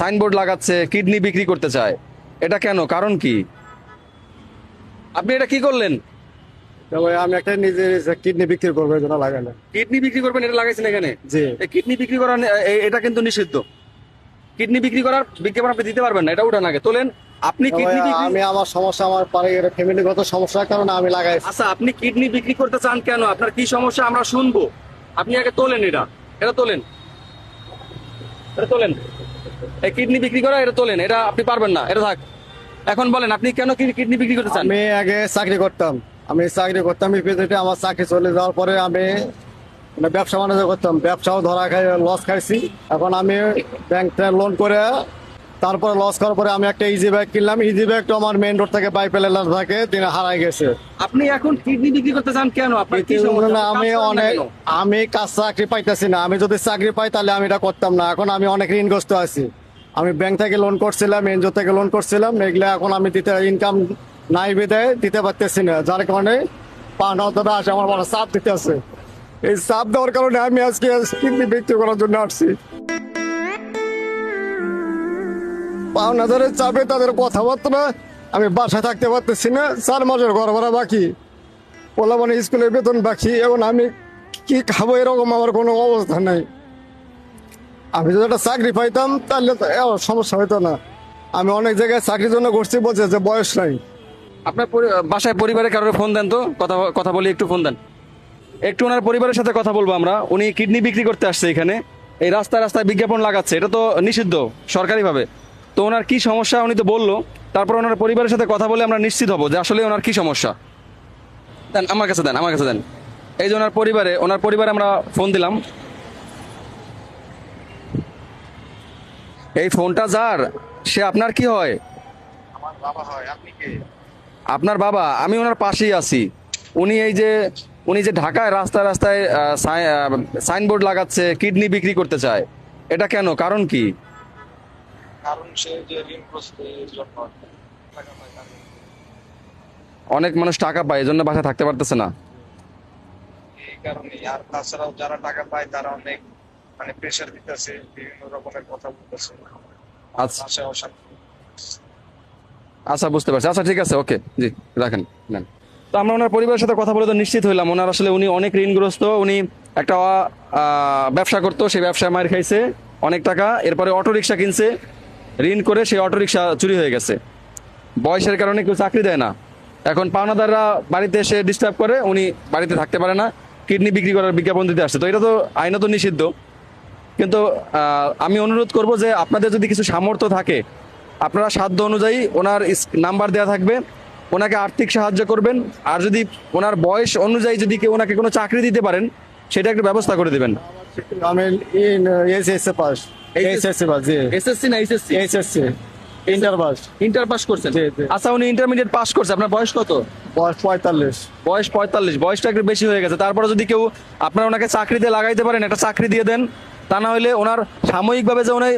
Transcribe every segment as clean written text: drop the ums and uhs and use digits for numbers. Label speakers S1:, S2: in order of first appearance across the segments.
S1: Signboard লাগাচ্ছে, kidney বিক্রি করতে চায়, এটা কেন, কারণ কি? আপনি এটা কি করলেন?
S2: তবে আমি একটা নিজের কিডনি বিক্রি করবো এই জন্য লাগালাম।
S1: কিডনি বিক্রি করবেন এটা লাগাইছেন এখানে?
S2: জি।
S1: এই কিডনি বিক্রি করা এটা কিন্তু নিষিদ্ধ। কিডনি বিক্রি করার বিজ্ঞাপন আপনি দিতে পারবেন না, এটা উঠান আগে তোলেন। আপনি
S2: তবে
S1: কিডনি বিক্রি,
S2: আমি আমার সমস্যা, আমার ফ্যামিলিগত সমস্যার কারণে আমি লাগাইছি।
S1: আচ্ছা আপনি কিডনি বিক্রি করতে চান কেন, আপনার কি সমস্যা আমরা শুনবো। আপনি আগে তোলেন, এটা তোলেন, এটা তোলেন। এই কিডনি বিক্রি করা এটা তোলেন, এটা আপনি পারবেন না, এটা থাক। এখন বলেন আপনি কেন কিডনি বিক্রি করতে চান?
S2: আমি আগে চাকরি করতাম, ইপিজেডে আমার চাকরি চলে যাওয়ার পরে আমি ব্যবসা বাণিজ্য করতাম, ব্যবসাও ধরা খাই, লস খাইছি। এখন আমি ব্যাংক থেকে লোন করে তারপরে লস করার পরে আমি একটা ইজি ব্যাগ কিনলাম। ইজি ব্যাগটা আমার মেইন রোড থেকে বাইপেলের থাকে দিনে হারাই গেছে।
S1: আপনি এখন কিডনি বিক্রি করতে চান কেন, আপনার কি সমস্যা?
S2: না, আমি
S1: কাজ করেন না
S2: অনেক
S1: কেন?
S2: আমি কাজ চাকরি পাইতেছি না। আমি যদি চাকরি পাই তাহলে আমি এটা করতাম না। এখন আমি অনেক ঋণগ্রস্ত আছি। আমি ব্যাংক থেকে লোন করছিলাম, এনজিও থেকে লোন করছিলাম, এগুলা এখন আমি দিতে ইনকাম নাই বিদায় দিতে পারতেছি না, যার কারণে পাওনাদাররা আসে আমার বড় চাপ দিতে আছে। এই চাপ দেওয়ার কারণে আমি আজকে কিডনি বিক্রি করার জন্য আসছি। পাওনাদারের চাপে তাদের কথাবার্তা আমি বাসায় থাকতে পারতেছি না। 4 মাসের ঘর ভাড়া বাকি, পোলাপান স্কুলের বেতন বাকি। এখন আমি কি খাবো এরকম আমার কোনো অবস্থা নাই। আমি যদি একটা চাকরি পাইতাম তাহলে তো এত সমস্যা হতো না। আমি অনেক জায়গায় চাকরির জন্য করছি, বলছে যে বয়স নাই।
S1: আপনার বাসায় পরিবারের কারোর ফোন দেন তো, কথা কথা বলি, একটু ফোন দেন। একটু ওনার পরিবারের সাথে কথা বলবো আমরা। উনি কিডনি বিক্রি করতে আসছে এখানে, এই রাস্তায় রাস্তায় বিজ্ঞাপন লাগাচ্ছে, এটা তো নিষিদ্ধ সরকারিভাবে। তো ওনার কি সমস্যা উনি তো বললো, তারপর ওনার পরিবারের সাথে কথা বলে আমরা নিশ্চিত হবো যে আসলে ওনার কি সমস্যা। দেন আমার কাছে, দেন আমার কাছে দেন। এই যে ওনার পরিবারে আমরা ফোন দিলাম। এই ফোনটা যার, সে আপনার কি হয়?
S2: আমার বাবা হয়। আপনি কে?
S1: আপনার বাবা? আমি ওনার পাশেই আছি। উনি উনি যে ঢাকায় রাস্তায় রাস্তায় সাইনবোর্ড লাগাচ্ছে, কিডনি বিক্রি করতে চায়, এটা কেন, কারণ কি?
S2: কারণ সে যে ঋণগ্রস্ত এর জন্য টাকা পায় তার।
S1: অনেক মানুষ টাকা পায়, এই জন্য বাসায় থাকতে পারতেছে না।
S2: এই কারণে। আর তাছাড়াও যারা টাকা পায় তারা অনেক প্রেশার দিতেছে, বিভিন্ন রকমের কথা বলতেছে।
S1: আচ্ছা
S2: বাসায় অশান্তি।
S1: আচ্ছা, বুঝতে পারছি। আচ্ছা ঠিক আছে, ওকে, জি রাখেন, নেন। তো আমরা ওনার পরিবারের সাথে কথা বলে তো নিশ্চিত হইলাম ওনার আসলে উনি অনেক ঋণগ্রস্ত। উনি একটা ব্যবসা করতো, সেই ব্যবসায় মার খাইছে অনেক টাকা, এরপরে অটো রিক্সা কিনছে ঋণ করে, সেই অটো রিক্সা চুরি হয়ে গেছে। বয়সের কারণে কেউ চাকরি দেয় না, এখন পাওনাদাররা বাড়িতে এসে ডিস্টার্ব করে, উনি বাড়িতে থাকতে পারে না, কিডনি বিক্রি করার বিজ্ঞাপন দিতে আসছে। তো এটা তো আইনত নিষিদ্ধ। কিন্তু আমি অনুরোধ করব যে আপনাদের যদি কিছু সামর্থ্য থাকে, আপনারা সাধ্য অনুযায়ী, ওনার নাম্বার দেওয়া থাকবে, ওনাকে আর্থিক সাহায্য করবেন। আর যদি ওনার বয়স অনুযায়ী যদি কেউ ওনাকে কোনো চাকরি দিতে পারেন, সেটা একটু ব্যবস্থা করে দেবেন।
S2: আমি এসএসসি পাস। SSC pass. জি।
S1: এসএসসি না HSC?
S2: SSC inter pass.
S1: Inter pass করছেন?
S2: জি, জি।
S1: আচ্ছা, উনি ইন্টারমিডিয়েট পাস করছে। আপনার বয়স কত?
S2: বয়স 45।
S1: বয়স 45, বয়সটা একটু বেশি হয়ে গেছে। তারপরে যদি কেউ আপনারা ওনাকে চাকরিতে লাগাইতে পারেন, একটা চাকরি দিয়ে দেন। তা না হলে ওনার সাময়িকভাবে যে উনি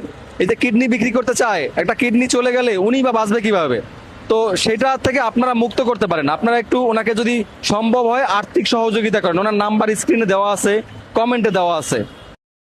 S1: এই যে কিডনি বিক্রি করতে চায়, একটা কিডনি চলে গেলে উনি বা বাঁচবে কিভাবে? তো সেটা থেকে আপনারা মুক্ত করতে পারেন। আপনারা একটু ওনাকে যদি সম্ভব হয় আর্থিক সহযোগিতা করেন। ওনার নাম্বার স্ক্রিনে দেওয়া আছে, কমেন্টে দেওয়া আছে।